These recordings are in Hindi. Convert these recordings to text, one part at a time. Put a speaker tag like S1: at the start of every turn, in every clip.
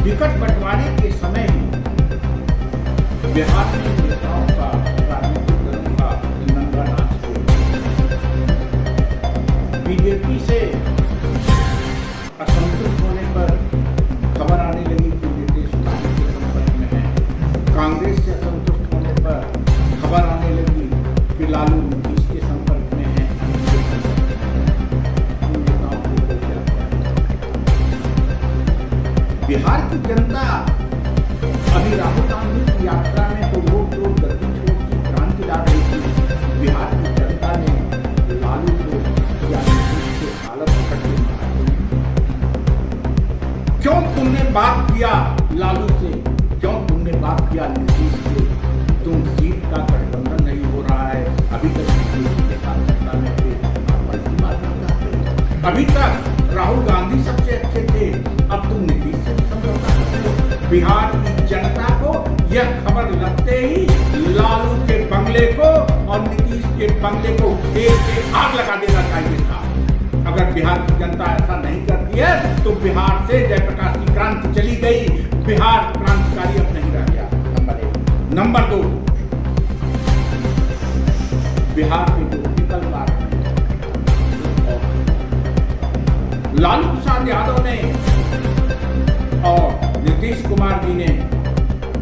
S1: टिकट बंटवारे के समय ही बिहार में नेताओं का, राजनीतिक दलों का नंगा नाच हुआ। बीजेपी से असंतुष्ट होने पर खबर आने लगी कि नीतीश कुमार के संपर्क में है। कांग्रेस से असंतुष्ट होने पर खबर आने लगी कि लालू नीतीश के संपर्क में है। बिहार की जनता अभी राहुल गांधी की यात्रा में तो लोग गद्दी छोड़ की क्रांति ला रही थी। बिहार की जनता ने लालू को या नीतीश के हालत पकड़ के मारा। क्यों तुमने बात किया लालू से, क्यों तुमने बात किया नीतीश से? तुम सीट का गठबंधन नहीं हो रहा है, अभी तक बीजेपी के साथ सत्ता में थे, अभी तक राहुल गांधी सबसे अच्छे थे, अब तुम नीतीश से समझौता करते हो। बिहार की जनता को यह खबर लगते ही लालू के बंगले को और नीतीश के बंगले को घेर के आग लगा देना चाहिए था। अगर बिहार की जनता ऐसा नहीं करती है तो बिहार से जयप्रकाश की क्रांति चली गई, बिहार क्रांतिकारी अब नहीं रह गया। नंबर 1। नंबर 2, बिहार के जो विकल्प आ रहे हैं, लालू प्रसाद यादव ने और नीतीश कुमार जी ने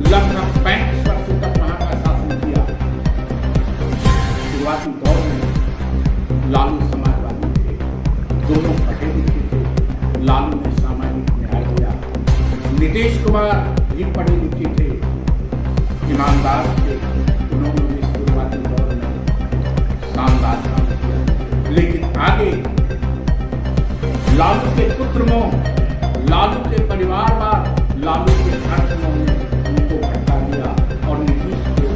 S1: लगभग 35 वर्षों तक वहां का शासन किया। शुरुआती दौर में लालू समाजवादी थे, दोनों पढ़े लिखे थे। लालू ने सामाजिक न्याय दिया, नीतीश कुमार भी पढ़े लिखे थे, ईमानदार थे। उन्होंने भी शुरुआती दौर में शानदार काम किया, लेकिन आगे लालू के पुत्र मोह, लालू के परिवारवाद, लालू के धर्मों ने उनको भटका दिया और नीतीश को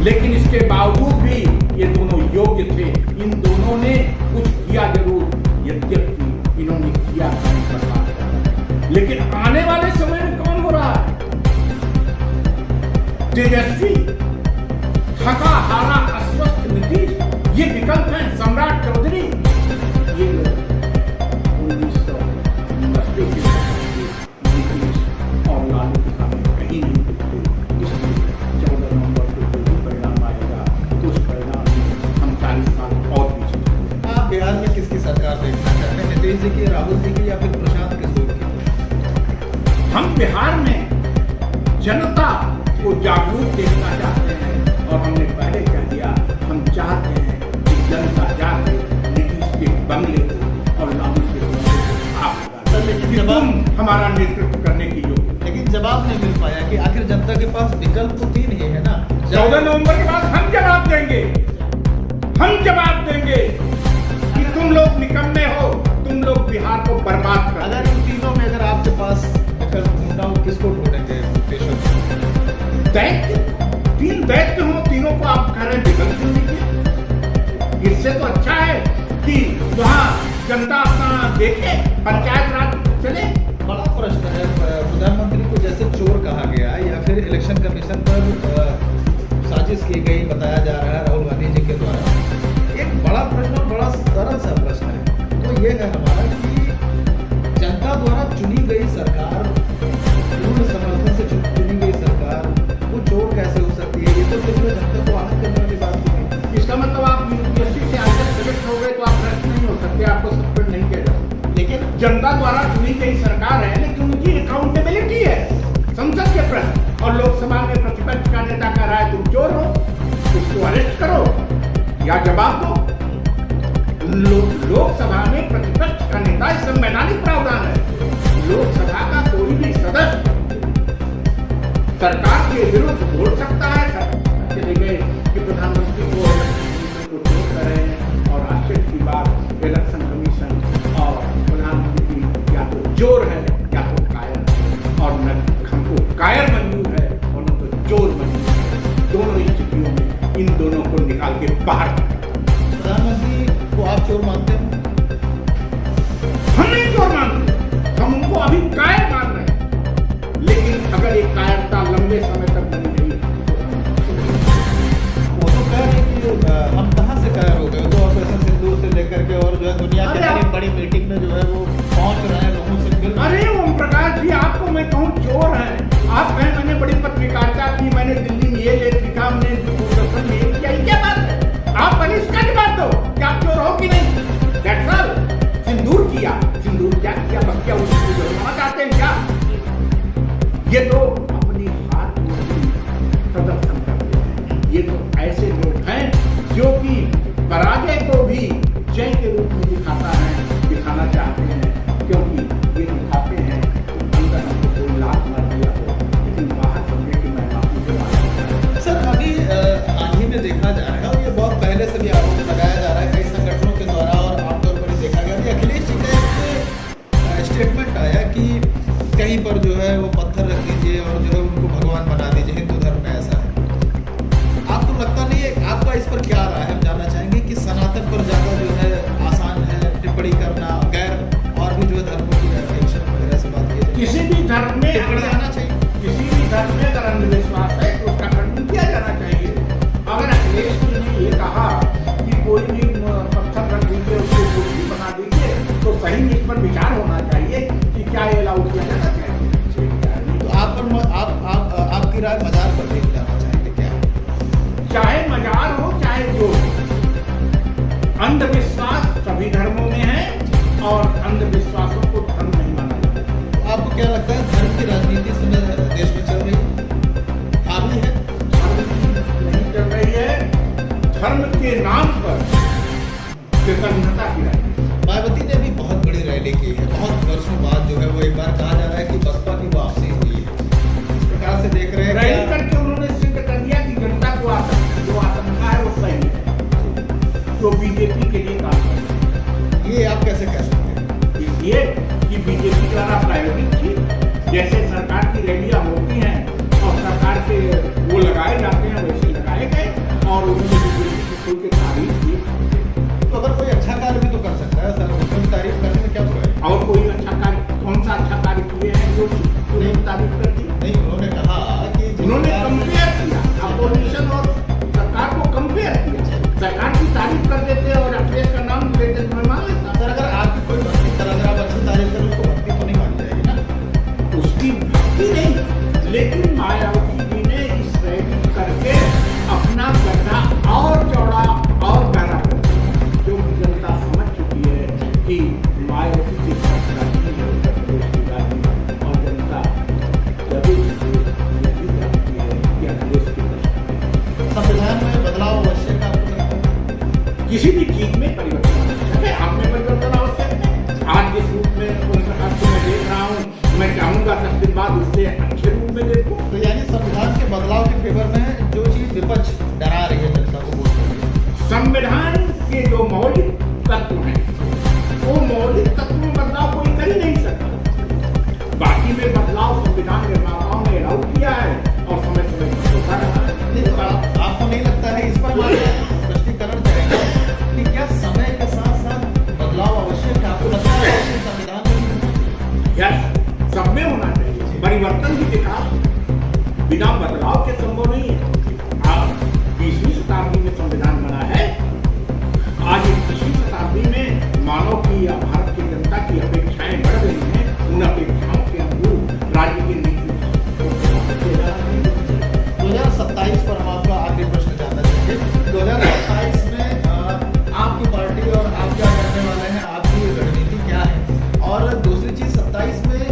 S1: लेकिन इसके बावजूद भी ये दोनों योग्य थे। इन दोनों ने कुछ किया जरूर, यद्यपि इन्होंने किया नहीं बर्बाद किया। लेकिन आने वाले समय में कौन हो रहा है? तेजस्वी, थका हारा अस्वस्थ नीतीश, ये विकल्प है। सम्राट चौधरी, ये लोग 1990 के नीतीश और लालू के सामने कहीं नहीं दिखते। इसलिए 14 नवंबर को जो भी परिणाम आएगा तो उस परिणाम में हम 40 साल और पीछे।
S2: आप बिहार में किसकी सरकार देखना चाहते हैं, नीतीश जी की, राहुल जी की, या फिर प्रशांत किशोर की?
S1: हम बिहार में जनता को जागरूक देखना चाहते हैं और हमने पहले कह दिया, हम चाहते हैं कि जनता जाके नीतीश के बंगले को और लालू के बंगले को आप
S2: लेकिन जवाब
S1: हमारा नेतृत्व करने की योग्य।
S2: लेकिन जवाब नहीं मिल पाया कि आखिर जनता के पास विकल्प तो 3 ही है ना।
S1: 14 नवंबर के बाद हम जवाब देंगे, हम जवाब देंगे कि तुम लोग निकम्मे हो, तुम लोग बिहार को बर्बाद कर।
S2: अगर इन तीनों में अगर आपके पास विकल्प ढूंढना हो, किसको ढूंढेंगे?
S1: दैत्य, 3 दैत्य हो, तीनों को आप कह रहे हैं विकल्प ढूंढिए। इससे तो अच्छा है कि वहाँ जनता अपना देखे, पंचायत राज चले।
S2: बड़ा प्रश्न है, प्रधानमंत्री को जैसे चोर कहा गया या फिर इलेक्शन कमीशन पर साजिश की गई बताया जा रहा है राहुल गांधी जी के द्वारा। एक बड़ा प्रश्न, बड़ा सरल सा प्रश्न है, वो ये है हमारा कि जनता द्वारा चुनी गई सरकार, पूर्ण समर्थन से चुनी गई सरकार, वो चोर कैसे हो सकती है? ये तो सिर्फ जनता को आनंद करने वाली बात नहीं।
S1: इसका मतलब आप यूपीएससी से आगे सेलेक्ट हो गए तो आप भ्रष्ट नहीं हो सकते, आपको सस्पेंड नहीं किया जा सकता। लेकिन जनता द्वारा चुनी गई सरकार है, लेकिन उनकी अकाउंटेबिलिटी है संसद के प्रति। और लोकसभा में प्रतिपक्ष का नेता कह रहा है तुम चोर हो, उसको अरेस्ट करो या जवाब दो। लोकसभा में प्रतिपक्ष का नेता संवैधानिक प्रावधान है, लोकसभा का कोई भी सदस्य सरकार के विरुद्ध बोल सकता है। चले गए कि प्रधानमंत्री को चोर कर रहे हैं और आश्चर्य की बात, इलेक्शन कमीशन और प्रधानमंत्री या तो चोर है या तो कायर है, और न हमको कायर मंजूर है और न तो चोर मंजूर है। दोनों स्थितियों में इन दोनों को निकाल के बाहर।
S2: प्रधानमंत्री को आप चोर मानते हैं?
S1: हम नहीं चोर मानते, हम उनको अभी कायर मान रहे हैं। लेकिन अगर एक कायरता लंबे समय तक बनी रही
S2: वो तो कह रहे हैं कि हम कहाँ से कायर हो गए, तो ऑपरेशन सिंदूर से लेकर
S1: क्या उसको जुर्माना चाहते हैं क्या? ये तो अपनी हाथ में प्रदर्शन करते हैं। ये तो ऐसे लोग हैं जो कि पराजय को भी जय के रूप में दिखाना चाहते हैं, क्योंकि ये दिखाते हैं अंदर हमको कोई लात मार दिया हो, लेकिन बाहर समझे कि मैं मुझे मारा।
S2: सर अभी हाल ही में देखा जा रहा है और ये बहुत पहले से भी आरोप लगाया जा रहा है कई संगठनों के द्वारा और आमतौर पर ही देखा गया कि अखिलेश जी का एक स्टेटमेंट आया कि कहीं पर जो है वो पत्थर रख दीजिए और जो है उनको भगवान बना दीजिए, हिंदू धर्म में ऐसा है। आपको लगता नहीं है, आपका इस पर क्या राय है? हम जानना चाहेंगे कि सनातन पर ज़्यादा जो है आसान है टिप्पणी करना, गैर और भी जो है धर्मों की अपेक्षा वगैरह से बात की
S1: किसी भी धर्म में
S2: टिप्पणी आना चाहिए।
S1: किसी भी धर्म में अगर अंधविश्वास है तो उसका खंडन किया जाना चाहिए। अगर अखिलेश जी ने ये कहा कि कोई भी पत्थर रख दीजिए, उसको मूर्ति बना दीजिए, तो सही में इस पर विचार होना चाहिए कि क्या ये अलाउ किया जाना चाहिए।
S2: तो आपकी राय मजार पर भी जाना चाहेंगे क्या?
S1: चाहे मजार हो चाहे जो, अंधविश्वास सभी धर्मों में है और अंधविश्वासों को धर्म नहीं माना जाता।
S2: आपको क्या लगता है धर्म की राजनीति इस समय देश में चल रही है, हावी है?
S1: धर्म नहीं चल रही है, धर्म के नाम पर कृतज्ञता की राजनीति।
S2: मायावती ने भी बहुत बड़ी रैली की है, बहुत वर्षों बाद जो है वो एक बार कहा जा रहा है कि बसपा की वापसी हुई है। इस प्रकार से देख रहे हैं
S1: रैली करके उन्होंने सिद्ध कर दिया कि जनता को जो आशंका है वो सही है, जो बीजेपी के लिए काम कर रही है।
S2: ये आप कैसे कह सकते हैं?
S1: इसलिए कि बीजेपी द्वारा प्रायोजित थी, जैसे सरकार की रैलियां होती हैं और सरकार के वो लगाए जाते हैं वैसे लगाए गए और उन्होंने बीजेपी की खुल के तारीफ की।
S2: तो अगर कोई अच्छा कार्य भी तो कर सकता है सर, उसमें तारीफ करने में क्या बुराई?
S1: और कोई अच्छा कार्य, कौन सा अच्छा कार्य किए हैं जो उन्हें तारीफ कर दी?
S2: नहीं, उन्होंने कहा कि
S1: उन्होंने कंपेयर किया, अपोजिशन और सरकार को कंपेयर किया। सरकार की तारीफ कर देते और अखिलेश का नाम लेते तो मैं मान लेता।
S2: सर अगर आपकी कोई भक्ति कर, अगर आप अच्छी तारीफ करें उसको भक्ति तो नहीं मानी जाएगी ना?
S1: उसकी भक्ति नहीं, लेकिन मायावती जी ने इस रैली करके अपना गड्ढा और चौड़ा और गहरा कर दिया, क्योंकि जनता समझ चुकी है कि मायावती के साथ राजनीति है उत्तर प्रदेश की राजनीति, और जनता जरूर यही जानती है कि अखिलेश की दशा।
S2: संविधान में बदलाव आवश्यक है आपको लगता है?
S1: किसी भी चीज में परिवर्तन आवश्यक है, आप में परिवर्तन आवश्यक है। आज जिस रूप में उन प्रकार से मैं देख रहा हूँ, मैं चाहूंगा 10 दिन बाद उससे अच्छे रूप में देखूं।
S2: तो यानी संविधान के बदलाव के फेवर में जो चीज विपक्ष डरा रही है जनता को, बोल
S1: संविधान के जो मौलिक तत्व हैं, वो मौलिक तत्व में बदलाव कोई कर ही नहीं सकता। बाकी में बदलाव संविधान निर्माताओं ने अलाउ किया है और समय समय पर होता रहा है।
S2: आपको नहीं लगता है इस पर स्पष्टीकरण करेंगे कि क्या समय के साथ साथ बदलाव आवश्यक है? आपको लगता है कि संविधान में
S1: यस, सब में होना चाहिए परिवर्तन की विकास, बिना बदलाव के संभव नहीं है। आज 20वीं शताब्दी में संविधान बना है, आज 21वीं शताब्दी में मानव की या भारत की जनता की अपेक्षाएं बढ़ रही हैं, उन अपेक्षाओं के अनुरूप राज्य की नीति
S2: 2027 पर हम आपका आखिरी प्रश्न जानना चाहेंगे। 2027 में आपकी पार्टी और आप क्या करने वाले हैं, आपकी रणनीति क्या है? और दूसरी चीज 27 में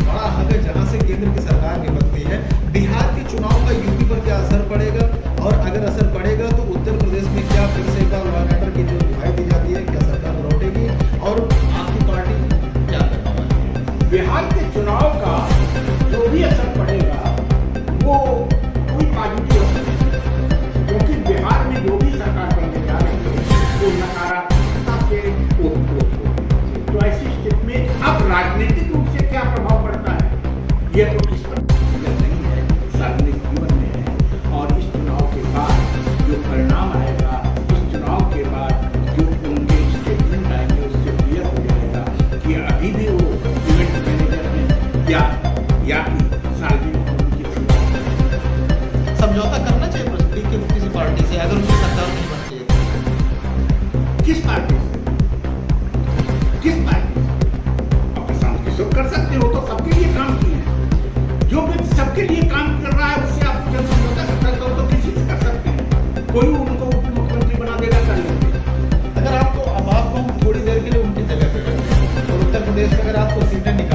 S2: बड़ा हक है जहां से केंद्र की सरकार निकलती है, बिहार के चुनाव का यूपी पर क्या असर पड़ेगा? और अगर असर पड़ेगा तो उत्तर प्रदेश में क्या फिर से एक बार लॉ एंड ऑर्डर की जो दुहाई दी जाती है, क्या सरकार लौटेगी और आपकी पार्टी क्या करने वाली है?
S1: बिहार के चुनाव का जो भी असर पड़ेगा वो कोई पॉजिटिव असर नहीं, क्योंकि बिहार में जो भी सरकार बनने जा रही है वो नकारात्मकता के ओत-प्रोत होगी। तो ऐसी स्थिति में अब राजनीतिक रूप से क्या प्रभाव पड़ता है, ये तो इस पर नहीं है, सार्वजनिक जीवन में है। और इस चुनाव के बाद जो परिणाम आएगा, इस चुनाव के बाद जो उनके स्टेटमेंट आएंगे, उससे क्लियर हो जाएगा कि अभी भी वो इवेंट मैनेजर हैं या कि सार्वजनिक उनकी
S2: समझौता करना चाहिए प्रस्तुति के किसी पार्टी से अगर उनकी सरकार नहीं बनती है?
S1: किस पार्टी से? किस पार्टी से? अब प्रशांत किशोर कर सकते हो, तो सबके लिए काम किए हैं।
S2: अगर आपको सीटें